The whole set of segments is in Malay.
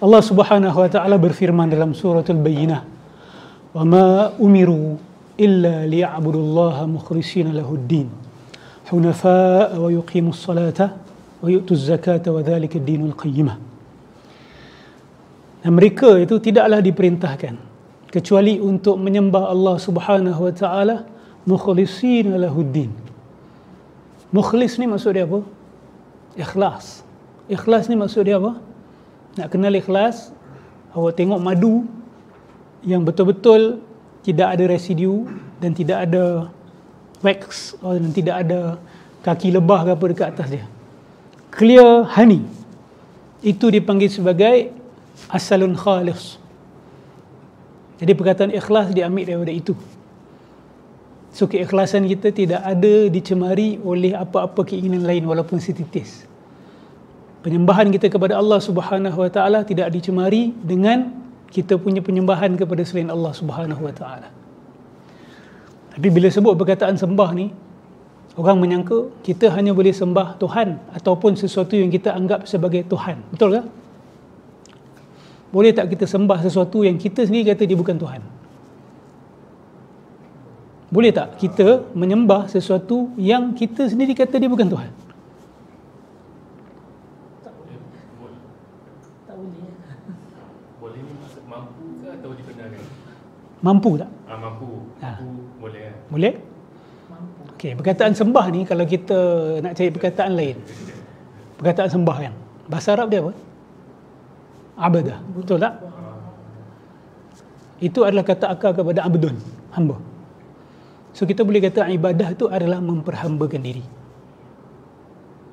Allah Subhanahu wa taala berfirman dalam suratul Bayyinah, "Wa ma umiru illa liya'budullaha mukhlishina lahuddin, hunafa'a wa yuqimus salata wa yu'tuz zakata wa dzalika ad-dinul qayyimah." Dan mereka itu tidaklah diperintahkan kecuali untuk menyembah Allah Subhanahu wa taala mukhlishina lahuddin. Mukhlis ni maksud dia apa? Ikhlas. Ikhlas ni maksud dia apa? Nak kenal ikhlas, awak tengok madu yang betul-betul tidak ada residu dan tidak ada wax dan tidak ada kaki lebah ke apa dekat atas dia. Clear honey. Itu dipanggil sebagai asalun khalis. Jadi perkataan ikhlas diambil daripada itu. So keikhlasan kita tidak ada dicemari oleh apa-apa keinginan lain walaupun setitis. Penyembahan kita kepada Allah Subhanahu wa taala tidak dicemari dengan kita punya penyembahan kepada selain Allah Subhanahu wa taala. Tapi bila sebut perkataan sembah ni, orang menyangka kita hanya boleh sembah Tuhan ataupun sesuatu yang kita anggap sebagai Tuhan. Betul ke? Boleh tak kita sembah sesuatu yang kita sendiri kata dia bukan Tuhan? Boleh tak kita menyembah sesuatu yang kita sendiri kata dia bukan Tuhan? Tak boleh. Tak boleh. Boleh ni maksud mampu ke atau dibenarkan? Mampu tak? Mampu. Mampu boleh kan? Boleh? Mampu. Okey, perkataan sembah ni kalau kita nak cari perkataan lain. Perkataan sembah kan. Bahasa Arab dia apa? Abadah. Betul tak? Itu adalah kata akar kepada abdun, hamba. So kita boleh kata ibadah itu adalah memperhambakan diri.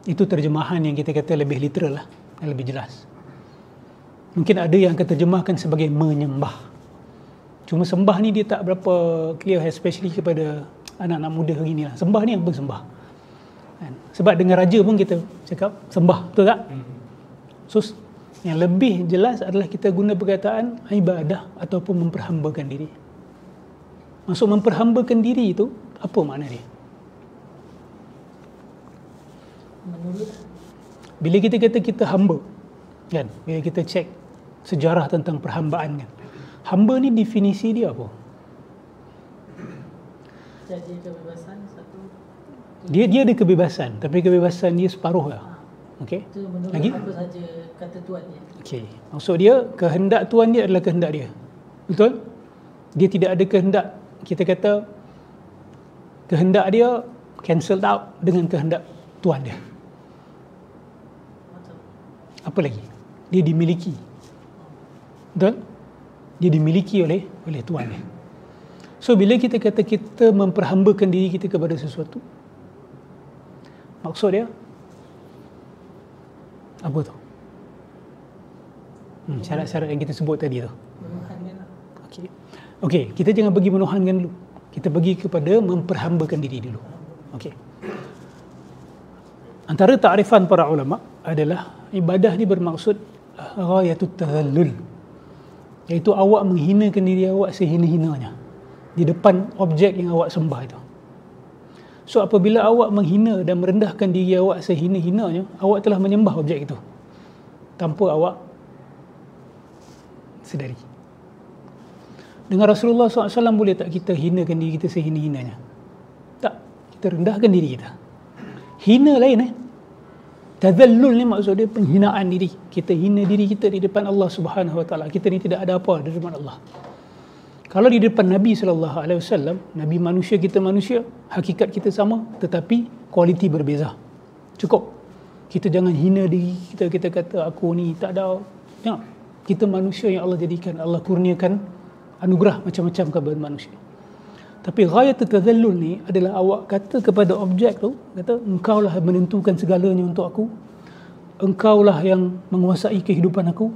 Itu terjemahan yang kita kata lebih literal lah, yang lebih jelas. Mungkin ada yang akan terjemahkan sebagai menyembah. Cuma sembah ni dia tak berapa clear, especially kepada anak-anak muda hari ni lah. Sembah ni apa sembah? Kan? Sebab dengan raja pun kita cakap sembah, betul tak? So yang lebih jelas adalah kita guna perkataan ibadah ataupun memperhambakan diri. Maksud memperhambakan diri itu apa makna dia? Bila kita kata kita hamba, kan? Bila kita cek sejarah tentang perhambaan kan. Hamba ni definisi dia apa? Jadi kebebasan satu. Dia ada kebebasan, tapi kebebasan dia separuh lah. Okey. Itu menurut Lagi? apa saja kata tuan dia. Okey. Maksud dia kehendak tuan dia adalah kehendak dia. Betul? Dia tidak ada kehendak, kita kata kehendak dia cancelled out dengan kehendak tuan dia. Apa lagi? Dia dimiliki. Betul? Dia dimiliki oleh tuan dia. So bila kita kata kita memperhambakan diri kita kepada sesuatu, maksud dia apa tu? Syarat-syarat yang kita sebut tadi tu. Okey, kita jangan pergi menuhankan dulu. Kita pergi kepada memperhambakan diri dulu. Okey. Antara takrifan para ulama adalah ibadah ni bermaksud ghayatut tadhallul, iaitu awak menghinakan diri awak sehina-hinanya di depan objek yang awak sembah itu. So apabila awak menghina dan merendahkan diri awak sehina-hinanya, awak telah menyembah objek itu tanpa awak sedari. Dengan Rasulullah SAW boleh tak kita hinakan diri kita sehina-hinanya? Tak, kita rendahkan diri kita. Hina lain Tadhallul ni maksud dia penghinaan diri. Kita hina diri kita di depan Allah Subhanahu Wa Taala. Kita ni tidak ada apa di depan Allah. Kalau di depan Nabi SAW, Nabi manusia, kita manusia, hakikat kita sama, tetapi kualiti berbeza. Cukup. Kita jangan hina diri kita, kita kata aku ni tak ada. Ya, kita manusia yang Allah jadikan, Allah kurniakan anugerah macam-macam kepada manusia. Tapi ghayat tadhallul ni adalah awak kata kepada objek tu, kata engkaulah menentukan segalanya untuk aku, engkaulah yang menguasai kehidupan aku,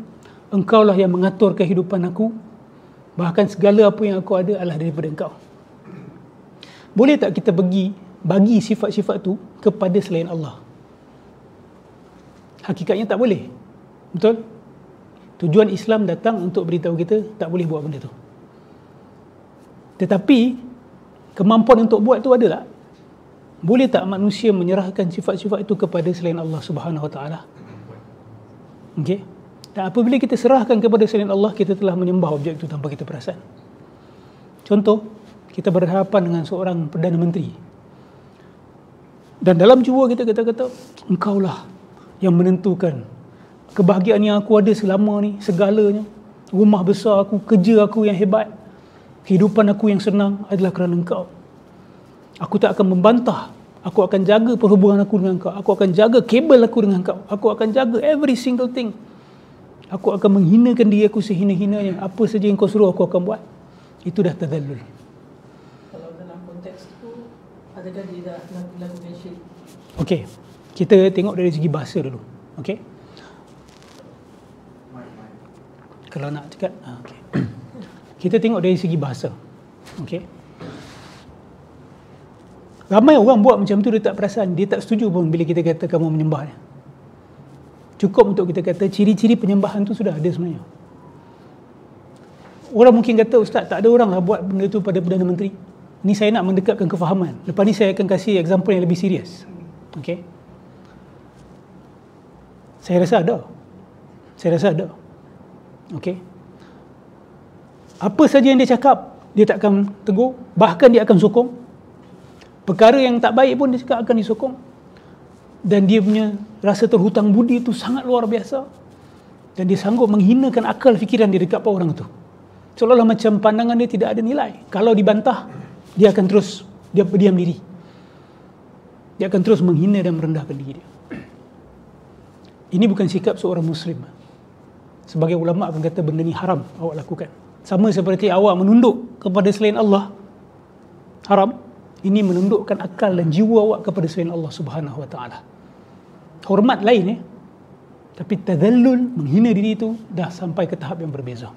engkaulah yang mengatur kehidupan aku, bahkan segala apa yang aku ada adalah daripada engkau. Boleh tak kita bagi sifat-sifat tu kepada selain Allah? Hakikatnya tak boleh. Betul? Tujuan Islam datang untuk beritahu kita tak boleh buat benda tu. Tetapi kemampuan untuk buat tu ada tak? Boleh tak manusia menyerahkan sifat-sifat itu kepada selain Allah Subhanahu Wa Taala? Okey. Dan apabila kita serahkan kepada selain Allah, kita telah menyembah objek itu tanpa kita perasan. Contoh, kita berhadapan dengan seorang Perdana Menteri. Dan dalam jiwa kita kata, engkaulah yang menentukan kebahagiaan yang aku ada selama ni, segalanya. Rumah besar aku, kerja aku yang hebat, kehidupan aku yang senang adalah kerana engkau. Aku tak akan membantah. Aku akan jaga perhubungan aku dengan engkau. Aku akan jaga kabel aku dengan engkau. Aku akan jaga every single thing. Aku akan menghinakan diri aku sehina-hinanya. Apa saja yang kau suruh aku akan buat. Itu dah tadallul. Kalau dalam konteks tu, adakah dia dah lakukan syirik? Okey, kita tengok dari segi bahasa dulu. Okey. Kalau nak cakap, okey. Kita tengok dari segi bahasa. Okey. Ramai orang buat macam tu, dia tak perasan, dia tak setuju pun bila kita kata kamu menyembah dia. Cukup untuk kita kata ciri-ciri penyembahan tu sudah ada sebenarnya. Orang mungkin kata, ustaz, tak ada orang lah buat benda tu pada Perdana Menteri. Ni saya nak mendekatkan kefahaman. Lepas ni saya akan kasih example yang lebih serius. Okey. Saya rasa ada. Okey. Apa saja yang dia cakap, dia tak akan tegur, bahkan dia akan sokong. Perkara yang tak baik pun dia cakap akan disokong. Dan dia punya rasa terhutang budi itu sangat luar biasa. Dan dia sanggup menghinakan akal fikiran dia dekat orang itu. Seolah-olah macam pandangan dia tidak ada nilai. Kalau dibantah, dia akan terus dia berdiam diri. Dia akan terus menghina dan merendahkan diri dia. Ini bukan sikap seorang Muslim. Sebagai ulama akan kata benda ni haram awak lakukan. Sama seperti awak menunduk kepada selain Allah, haram. Ini menundukkan akal dan jiwa awak kepada selain Allah Subhanahu Wa Taala. Hormat lain tapi tadallul, menghina diri itu dah sampai ke tahap yang berbeza.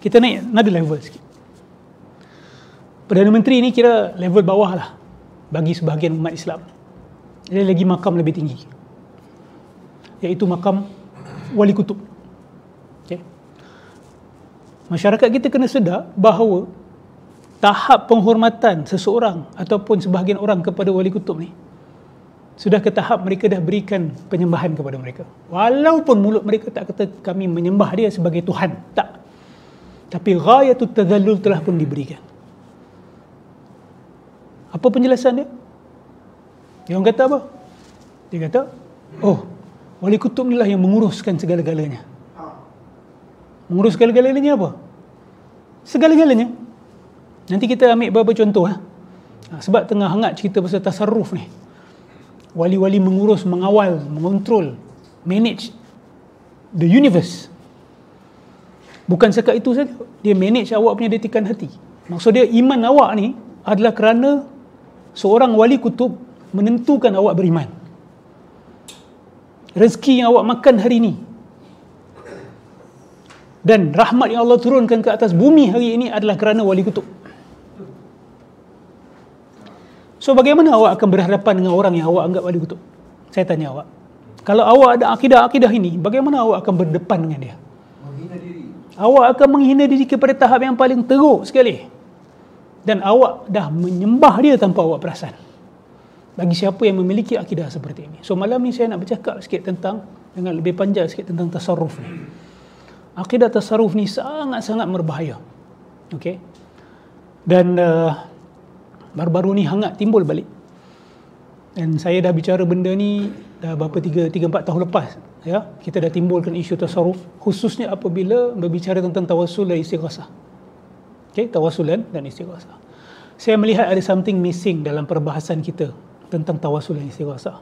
Kita naik another level sikit. Perdana Menteri ni kira level bawah lah bagi sebahagian umat Islam. Dia lagi makam lebih tinggi, iaitu makam wali kutub. Okay. Masyarakat kita kena sedar bahawa tahap penghormatan seseorang ataupun sebahagian orang kepada wali kutub ni sudah ke tahap mereka dah berikan penyembahan kepada mereka. Walaupun mulut mereka tak kata kami menyembah dia sebagai Tuhan, tak. Tapi ghayatut tadallul telah pun diberikan. Apa penjelasan dia? Dia orang kata apa? Dia kata, oh, wali kutub ni lah yang menguruskan segala-galanya. Mengurus segala-galanya apa? Segala-galanya. Nanti kita ambil beberapa contoh. Sebab tengah hangat cerita pasal tasarruf ni. Wali-wali mengurus, mengawal, mengontrol, manage the universe. Bukan sekat itu saja. Dia manage awak punya detikan hati. Maksud dia iman awak ni adalah kerana seorang wali kutub menentukan awak beriman. Rezeki yang awak makan hari ini dan rahmat yang Allah turunkan ke atas bumi hari ini adalah kerana wali kutub. So bagaimana awak akan berhadapan dengan orang yang awak anggap wali kutub? Saya tanya awak. Kalau awak ada akidah-akidah ini, bagaimana awak akan berdepan dengan dia? Menghina diri. Awak akan menghina diri kepada tahap yang paling teruk sekali. Dan awak dah menyembah dia tanpa awak perasan. Bagi siapa yang memiliki akidah seperti ini. So malam ni saya nak bercakap sikit tentang, dengan lebih panjang sikit tentang tasarruf ni. Akidah tasarruf ni sangat-sangat berbahaya. Okey. Dan baru-baru ni hangat timbul balik. Dan saya dah bicara benda ni dah berapa 3-4 tahun lepas. Ya, kita dah timbulkan isu tasarruf, khususnya apabila berbicara tentang tawassul dan istighasah. Okey, tawassulan dan istighasah. Saya melihat ada something missing dalam perbahasan kita tentang tawassul dan istighasah.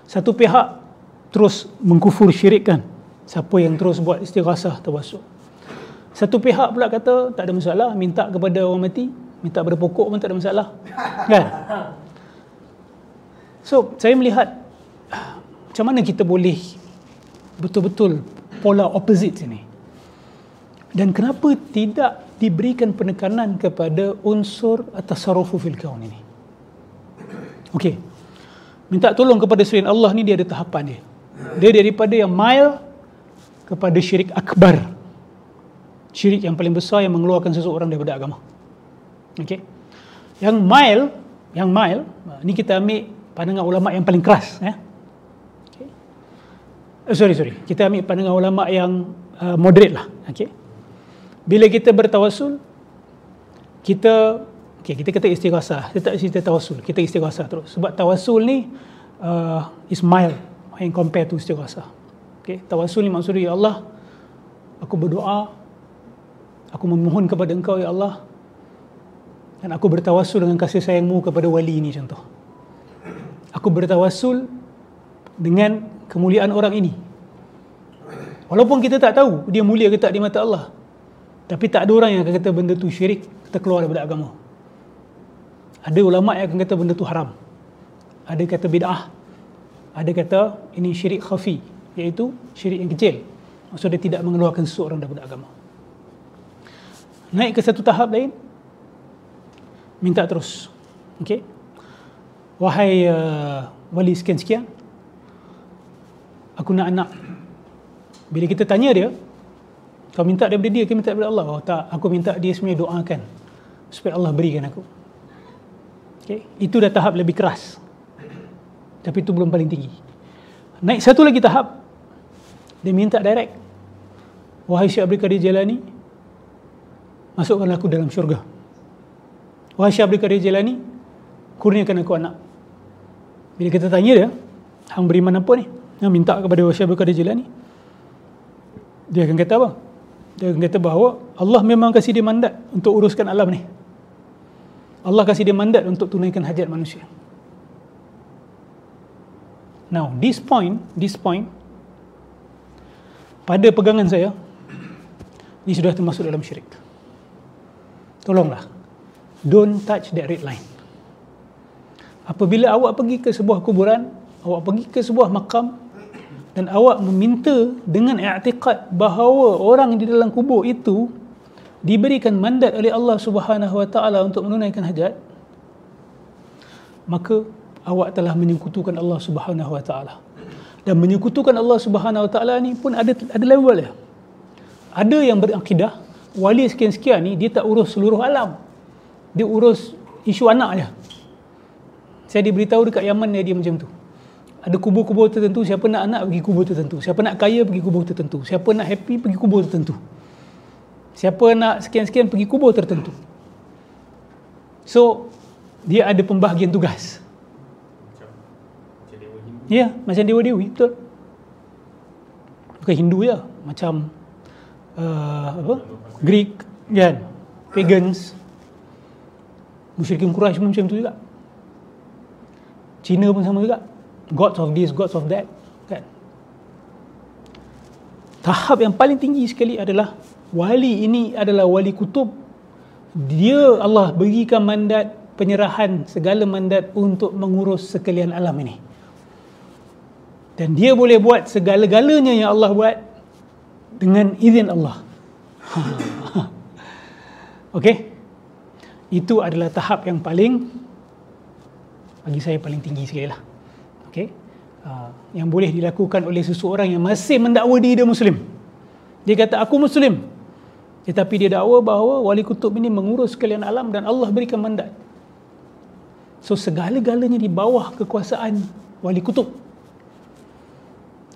Satu pihak terus mengkufur syirikkan siapa yang terus buat istighasah, tawassul. Satu pihak pula kata tak ada masalah, minta kepada orang mati, minta pada pokok pun tak ada masalah. Kan? So, saya melihat macam mana kita boleh betul-betul polar opposite ini. Dan kenapa tidak diberikan penekanan kepada unsur at-tasarrufu fil kaun ini. Okey. Minta tolong kepada selain Allah ni dia ada tahapan dia. Dia daripada yang mild kepada syirik akbar. Syirik yang paling besar yang mengeluarkan seseorang daripada agama. Okey. Yang mild, ni kita ambil pandangan ulama yang paling keras, ya. Okay. sorry. Kita ambil pandangan ulama yang moderate lah. Okay. Bila kita bertawasul, kita kata istighasah. Kita tak cerita tawasul, kita istighasah terus. Sebab tawasul ni is mild in compare to istighasah. Okay. Tawasul ni maksudnya, ya Allah, aku berdoa, aku memohon kepada Engkau, ya Allah, dan aku bertawasul dengan kasih sayangmu kepada wali ini, contoh. Aku bertawasul dengan kemuliaan orang ini. Walaupun kita tak tahu dia mulia ke tak di mata Allah, tapi tak ada orang yang akan kata benda tu syirik, kita keluar daripada agama. Ada ulama yang akan kata benda tu haram, ada kata bid'ah, ada kata ini syirik khafi, iaitu syirik yang kecil, maksudnya tidak mengeluarkan seseorang daripada agama. Naik ke satu tahap lain, minta terus. Okay? Wahai wali sekian-sekian, aku nak anak. Bila kita tanya dia, kau minta daripada dia ke minta daripada Allah? Oh tak, aku minta dia sebenarnya doakan supaya Allah berikan aku. Okay? Itu dah tahap lebih keras, tapi itu belum paling tinggi. Naik satu lagi tahap, dia minta direct. Wahai Syekh Abdul Qadir Jailani, masukkanlah aku dalam syurga. Wahai Syekh Abdul Qadir Jailani, kurniakan aku anak. Bila kita tanya dia, hang beriman apa ni? Yang minta kepada Syekh Abdul Qadir Jailani, dia akan kata apa? Dia akan kata bahawa Allah memang kasih dia mandat untuk uruskan alam ni. Allah kasih dia mandat untuk tunaikan hajat manusia. Now, this point, pada pegangan saya, ini sudah termasuk dalam syirik. Tolonglah, don't touch that red line. Apabila awak pergi ke sebuah kuburan, awak pergi ke sebuah makam, dan awak meminta dengan i'tiqad bahawa orang di dalam kubur itu diberikan mandat oleh Allah Subhanahu Wa Taala untuk menunaikan hajat, maka awak telah menyekutukan Allah Subhanahu Wa Taala. Dan menyekutukan Allah Subhanahu Wa Taala ni pun ada level dia. Ada yang berakidah wali sekian-sekian ni dia tak urus seluruh alam, dia urus isu anak je. Saya diberitahu dekat Yaman dia macam tu. Ada kubur-kubur tertentu, siapa nak anak pergi kubur tertentu, siapa nak kaya pergi kubur tertentu, siapa nak happy pergi kubur tertentu, siapa nak sekian-sekian pergi kubur tertentu. So dia ada pembahagian tugas. Ya, macam dewa-dewi, betul. Bukan Hindu je, macam Greek kan, pagans, musyrikin Quraisy pun macam tu juga. Cina pun sama juga, gods of this, gods of that kan. Tahap yang paling tinggi sekali adalah wali ini adalah wali kutub. Dia Allah berikan mandat, penyerahan segala mandat untuk mengurus sekalian alam ini, dan dia boleh buat segala-galanya yang Allah buat dengan izin Allah. Okey, itu adalah tahap yang paling, bagi saya paling tinggi sekali lah. Okay? Yang boleh dilakukan oleh seseorang yang masih mendakwa diri dia Muslim. Dia kata aku Muslim, tetapi dia dakwa bahawa wali kutub ini mengurus sekalian alam dan Allah berikan mandat. So segala-galanya di bawah kekuasaan wali kutub.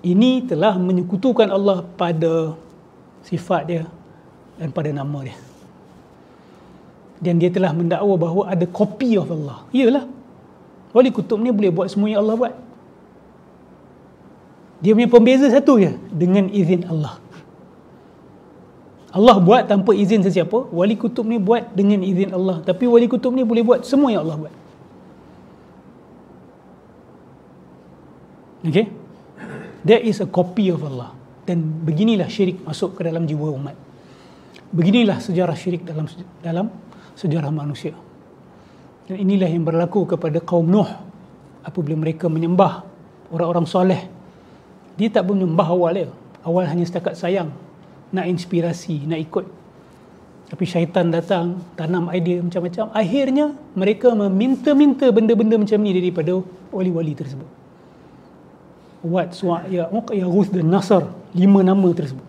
Ini telah menyekutukan Allah pada sifat dia dan pada nama dia. Dan dia telah mendakwa bahawa ada copy of Allah. Iyalah, wali kutub ni boleh buat semua yang Allah buat. Dia punya pembeza satu je, dengan izin Allah. Allah buat tanpa izin sesiapa, wali kutub ni buat dengan izin Allah. Tapi wali kutub ni boleh buat semua yang Allah buat. Okay? There is a copy of Allah. Dan beginilah syirik masuk ke dalam jiwa umat. Beginilah sejarah syirik dalam sejarah manusia. Dan inilah yang berlaku kepada kaum Nuh apabila mereka menyembah orang-orang soleh. Dia tak menyembah awal dia. Awal hanya setakat sayang, nak inspirasi, nak ikut. Tapi syaitan datang, tanam idea macam-macam. Akhirnya mereka meminta-minta benda-benda macam ni daripada wali-wali tersebut. Wat, Su'a, Ya'uq, Yaghuth dan Nasr, 5 nama tersebut.